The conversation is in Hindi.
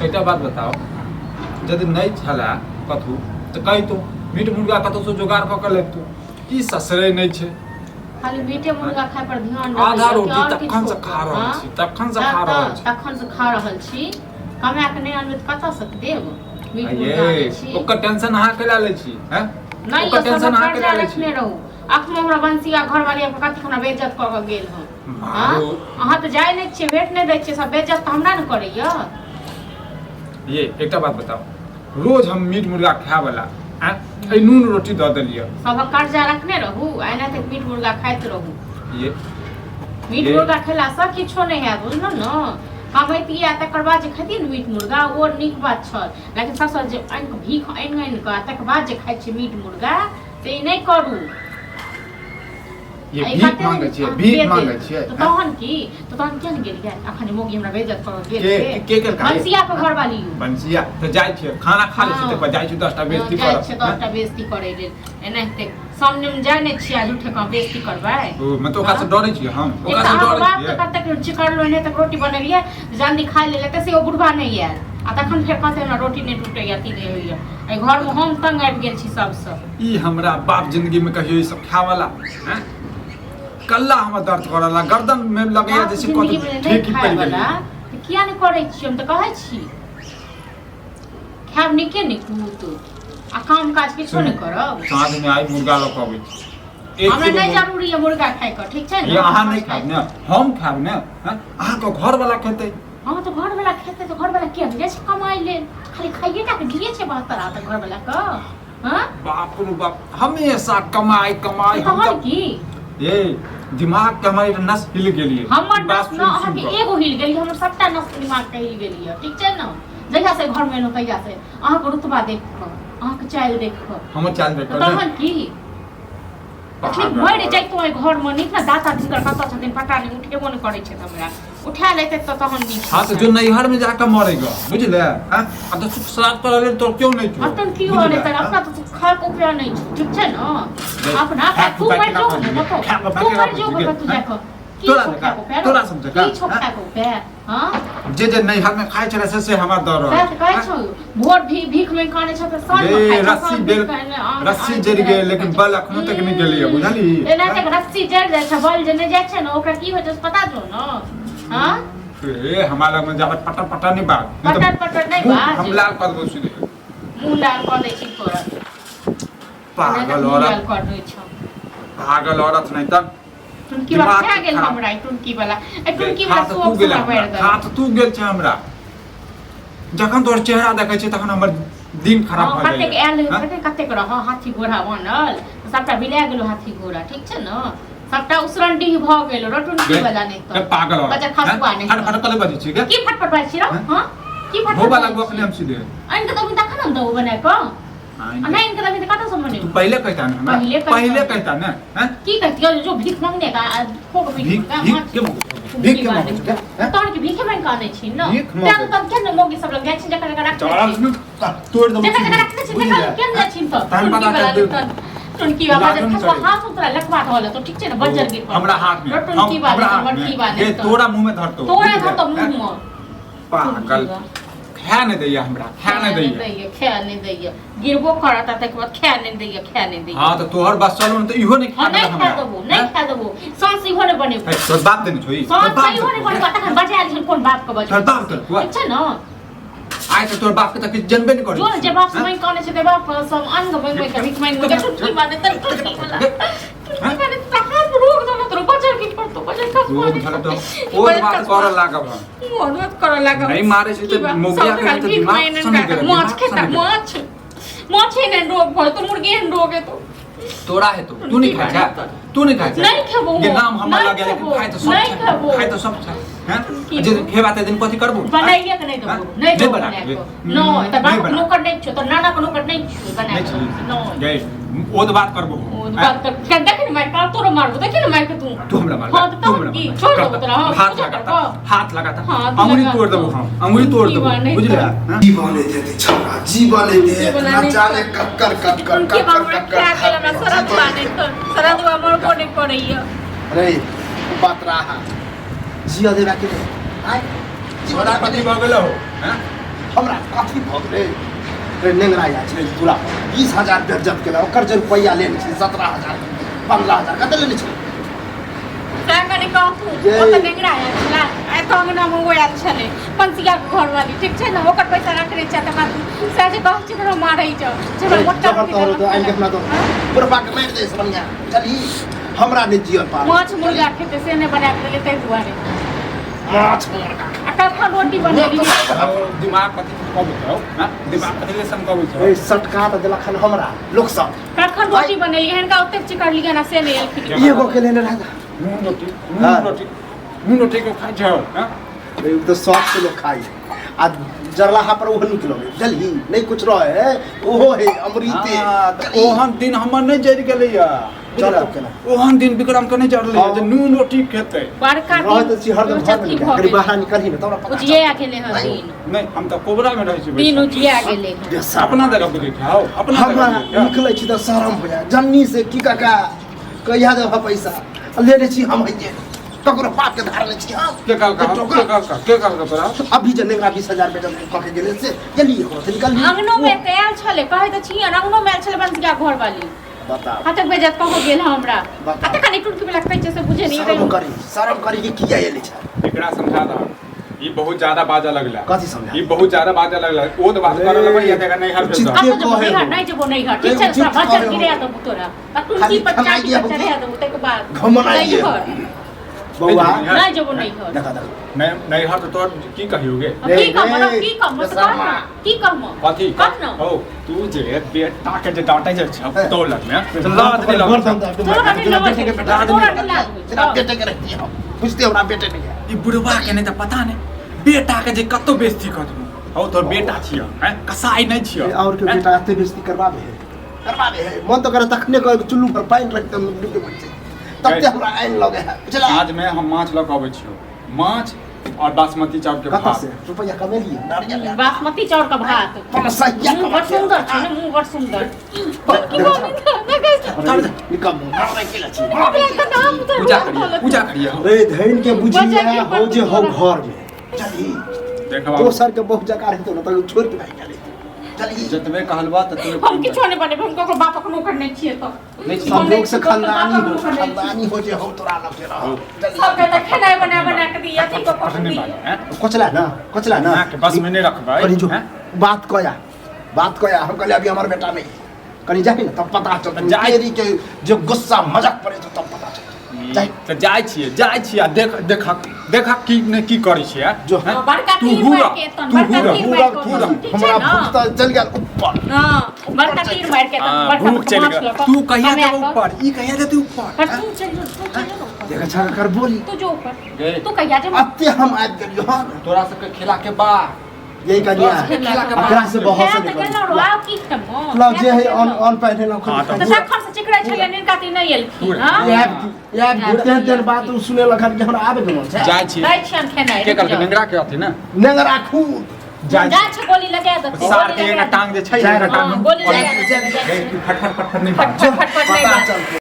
एकटा बात बताओ यदि नहीं छला कथू तो कही तो मीट मुर्गा कतौ से जोगाड़ क के लेतू ई ससरे नहीं छे खाली मीटे मुर्गा खाय पर ध्यान आधा रोटी तखन से खा रहल छी तखन से खा रहल छी कमा के नहीं अनबे कत से देब मीट मुर्गा छी ओकर टेंशन अहाँ के ले छी हैं नहीं ओकर टेंशन अहाँ के ले छी रहू अखनो हमरा बंसिया घर वाली के कथि खना बेइज्जत क के गेल हम हां अहाँ त जाय नै छी भेट नै दै छी सब बेइज्जत त हमरा न करैया ये एकटा बात बताओ रोज हम मीट मुर्गा खाय वाला हैं ए नून रोटी द देलिए सब कर्जा रखने रहू आइना तक मीट मुर्गा खाइत रहू ये मीट मुर्गा खेला से किछो नै है बुझलो न कमैतिया तकर बाद जे खती न मीट मुर्गा ओ नीक बात छल लेकिन ससुर जे आइन भीख आइन के तकर बाद जे खाइ छी मीट मुर्गा से नै करू ये भीख मांगे छे तो तहन की तो तहन केन गेलिए अखन मोगी हमरा बेइज्जत कर गेल के बंसिया के घर वाली बंसिया तो जाय छे खाना खा ले छे त जाय छे 10टा बेइज्जती कर जाय छे 10टा बेइज्जती करे लेल एनाहिते सामने में जाय नै छिया झूठे का बेइज्जती करबै ओ मैं तो ओका से डरै छी हम ओका से डरै छी बाप त कते के चिकन लोने तक रोटी बनेलिए जल्दी खा ले लेते से ओ बुढ़वा नै यार आ तखन फेर कहते हमरा रोटी नै टूटैया ती नै होइया ए घर में हम तंग आबि गेल छी सबसे ई हमरा बाप जिंदगी में कहियो ई सब खाय वाला हैं कल्ला हमर दर्द करला गर्दन में लगैया जैसे कत ठीक ही पड़ गेल त किया नै करै छी हम त कहै छी खाब निके निकूत आ काम काज किछो नै करब साँझ में आई मुर्गा ल कबै छी हमरा नै जरूरी है मुर्गा खाय के ठीक छै ये अहाँ नै खाब ने हम खाब ने हैं अहाँ तो घर वाला खेतै हां तो घर वाला खेतै तो घर वाला के हम जैसे कमाई ले खाली खाइए टा के दिए छै 72 आ त घर वाला का हां बाप रे बाप हमेशा कमाई कमाई हम तो की ये दिमाग के हमारे नस हिल गेलिए हमर नस न अहाँ के एगो हिल गेली हमर सबटा नस दिमाग के हिल गेलिए ठीक छै न जहिया से घर में न तहिया से अहाँ के रुतबा देख क अहाँ के चाल देख क हम चाल देख क तहन की ठीक भरि जाइ तो घर में नीक न दाता धिकर कत छथिन पता नहीं उठेबो न करै छै हमरा उठा लेते त तहन नीक हां तो जो नैहर में जाके मरेगा बुझले हैं अब तो सुख श्राप कर ले तो क्यों नहीं छो अपन की होले त अपना तो खा को प्यार नहीं ठीक छै न अपना तू मर जो तू मर जो तू देखो तोरा समझ का की छोटा को पे हां जे नैहर में खाइ छले से हमर दर बात कहै छौ भोर भी भीख में काने छ त सब खाइ रस्सी बेल रस्सी जड़ गेल लेकिन बल अखनो तक नहीं गेलिए बुझली एना तक रस्सी जड़ जाय छ बल जे नहीं जाय छ न ओकरा की होय छ पता छौ न हां ए हमारा में जाबे पटा पटा नहीं बात पटा नहीं बात हम लाल कर दो सीधे मुंह लाल कर दै छी तोरा पागल औरत कर दै छ पागल औरत नहीं तब तुनकी बात खा गेल हमरा तुनकी वाला ए तुनकी वाला सोप से बैठ गया हां तो तू गेल छ हमरा जखन तोर चेहरा देखै छै तखन हमर दिन खराब भ कते के आयल कते के रह हाथी घोड़ा बनल सबटा बिला गेलो हाथी घोड़ा ठीक छै न सबटा उसरंडी भ गेलो रटुनकी वाला नहीं तो पागल औरत बच्चा खसुआ नहीं फट फट कले बजै छी के की फट फट बाजै छी रे हां की फट हो वाला गप ने हम सीधे अन के तो तखन हम दो बना क नहीं इनका तभी कटा समझ तू पहले कहता ना पहले कहता ना हैं की कहती है जो भीख मांगने का को भीख का भीख के मांगे तोर के भीखे मांग काने छी न तब तब केन मोगी सब लोग गैछ जकर जकर रख तोड़ दो जकर जकर रख छी केन जा छी तो टुनकी बाबा जब खसवा हाथ उतरा लखवा होला तो ठीक छै न बजर गिर हमरा हाथ में टुनकी वाला मटकी वाला ये तोरा मुंह में धरतो तोरा धरतो मुंह में पागल खा नहीं दैया हमरा खा नहीं दैया खा नहीं दैया गिरबो करता तक बाद खा नहीं दैया हां तो तोहर बस चलो न तो इहो नहीं खा नहीं खा देबो सांस इहो ने बने तोर बाप देने छोई सांस इहो ने बने तखन बजा ली कोन बाप के बजा तोर बाप कर ठीक छै न आइ तो तोर बाप के तक जनबे नहीं करै जो जे बाप समय काने छै ते बाप सब अंग बंग के भीख मांग के छुट्टी बाने त हाथ रोक दो तो बजर गिर पर तो बजर खस रोक धर तो ओ बात कर लागब हम मत कर लागब नहीं मारे छै तो मोगिया के तो दिमाग समझ गेल माछ खेता माछ ही नहीं रोग भर तो मुर्गी ही रोग है तो तोरा है तू नहीं खा तू नहीं खा नहीं खेबो ये नाम हमर लगे लेकिन खाए तो सब छै हैं जे खेबा ते दिन कथि करबो बनाइए के नहीं देबो नहीं बना नो त बाप नौकर नहीं छ तो नाना को नौकर नहीं छ बनाए नो गए ओ तो बात करबो ओ तो बात कर क्या देख न मैं का तोरा मारबो देख न मैं के तू हमरा मार हां तो की छोड़ दो तोरा हाथ लगाता अंगुली तोड़ देबो हम अंगुली तोड़ देबो बुझला जीवाने देते छौरा जीवाने दे ना जाने कक्कर कक्कर कक्कर क्या केला ना सरद बाने तो सरद हमर को नहीं करैया अरे बात रहा जिया देबा के आय छोरा कथि भ गेलो हैं हमरा काफी भगले रे नेंगरा या छै दूरा 20,000 बेइज्जत केला ओकर जे रुपैया लेने छै 17,000 15,000 कते लेने छै सागने कहू जे- ओ त नेगरा आयल छला आ त अंगना में ओ आयल छले पंसिया के घर वाली ठीक छै न ओकर पैसा रखने छै त बात साजे कहै छै त मारै छ चलो मोटा तो आइन देखना तो बुरबा के मार दे समझा चली हमरा ने जियल पा माछ मुर्गा खेते से ने बना के लेते दुआरे माछ मुर्गा आ कखन रोटी बनेली दिमाग कथी कब हो हां दिमाग कथी ले सम कब ए सटका त देलखन हमरा लोक सब कखन रोटी बनेली हनका ओते चिकर लिया ना से ने एलखिन एगो के लेने रहा नून रोटी को खाइ छ हां ए तो शौक से लोग खाई आ जरलाहा पर ओहो निकलो जल्दी नहीं कुछ रहे ओहो है अमृते ओहन दिन हमर नहीं जरि गेलै या चलो केना ओहन दिन विक्रम के नहीं जरलै जे नून रोटी खेतै बड़का रहे तो छी हरदम घर में करी बाहर निकल ही न तोरा पता उजिया गेले हन दिन नहीं हम तो कोबरा में रहै छी दिन उजिया गेले हन अपना दर के खाओ अपना हमरा निकलै छी त शरम हो जाय जन्नी से की काका कहिया देबा पैसा लेने छी हम हइये ककरो बाप के धारने छी हम के काल का तोरा अभी जे नेगरा 20,000 बेटन कह के गेले से जल्दी हो निकल अंगनो में के आयल छले कहै त छी अंगनो में आयल छले पंसिया घर वाली बताओ हाथक बेजत कहो गेल हमरा बताओ। आ त कनी टुटकी वाला कहै छै से बुझे नहीं शरम करी कि किया एले छै एकरा समझा दा ई बहुत ज्यादा बाजा लगला कथी समझा ई बहुत ज्यादा बाजा लगला ओ तो बात करे लगबै या देखा नहीं हर चित्त- बेटा अब तो नहीं हट नहीं जबो नहीं हट ठीक है चित्त बच्चा कहे गिरे हो। तो तोरा अब तुलसी पर खाली चाटी खमाइए पर चढ़े होगी। तो उते के बाद घमनाइए। नहीं हट बौआ नहीं, नहीं जबो नहीं हट देखा देखा नहीं हर तो तोर की कहियोगे अब की कम नहीं, की कम मत शर्मा। की कम कथी कम न हो तू जे बेटा के जे डांटे जे छ तो लग में तो लात दे घर लग दम दे तोरा कनी तेरा लगा बेटे के बेटा तोरा के लाल तेरा बेटे के रहती हो पूछते हमरा बेटे नहीं है ई बुढ़वा के नहीं तो पता नहीं बेटा के जे कतो बेइज्जती कर दू हो तोर बेटा छियो हैं कसाई नहीं छियो और के बेटा एते बेइज्जती करवावे है मन तो करे तखने को चुल्लू पर पानी रखते हम डूबे बच्चे तब ते हमरा आइन लगे है चला आज में हम माछ लग आबै छियो माछ और बासमती चावल के कत भात से रुपया कमे लिए नारियल बासमती चावल का भात पर सहिया मुंह बड़ सुंदर छै मुंह बड़ सुंदर निकम हमरा के लची पूजा करिए हो रे धैन के बुझिया हो जे हो घर में चली देखबा तो सर के बहुत जगह रहते न तो छोड़ के भाई चली चली जतबे कहलबा त तू हम किछो नहीं बने हम ककरो बाप को करने छिए तो सब लोग से खानदानी हो जे हो तोरा लग के रहो सब के त खेनाई बना के दिया थी को पठने दी वाला हैं कोचला ना के बस में नहीं रखबा कनी जो हैं बात कया हम कहले अभी हमार बेटा नहीं कनी जाही ना तब पता चलता जायरी के जो गुस्सा मजाक पड़े तो तब पता चलता जाई तो जाय छिए आ देख की ने की करै छिए जो बड़का तीर मार के तन बड़का तीर मार के हमरा भूख तो चल गया ऊपर हां बड़का तीर मार के तन बड़का भूख चल गया तू कहिया दे ऊपर ई कहिया दे तू ऊपर पर तू चल देखा छा कर बोली तू जो ऊपर गए। तू कहिया जे अब हम आबि गेलियो हां तोरा सबके खेला के बाद यही कनिया एकरा से बहुत से निकल निकल रहा की कमो मतलब जे है ऑन पहने लो हाँ, तो सखर से चिकरा छले निका ती नहीं एलखिन हां यार तेन बात सुने लखन के हमरा आबे गेलो छै जाय छिए दै छियन खेनाई के कल के नेंगरा के अथी ना नेंगरा खून जाय जा छ गोली लगा दे सार के एना टांग जे छै जाय एना टांग गोली लगा दे फट नहीं फट फट फट नहीं पता चल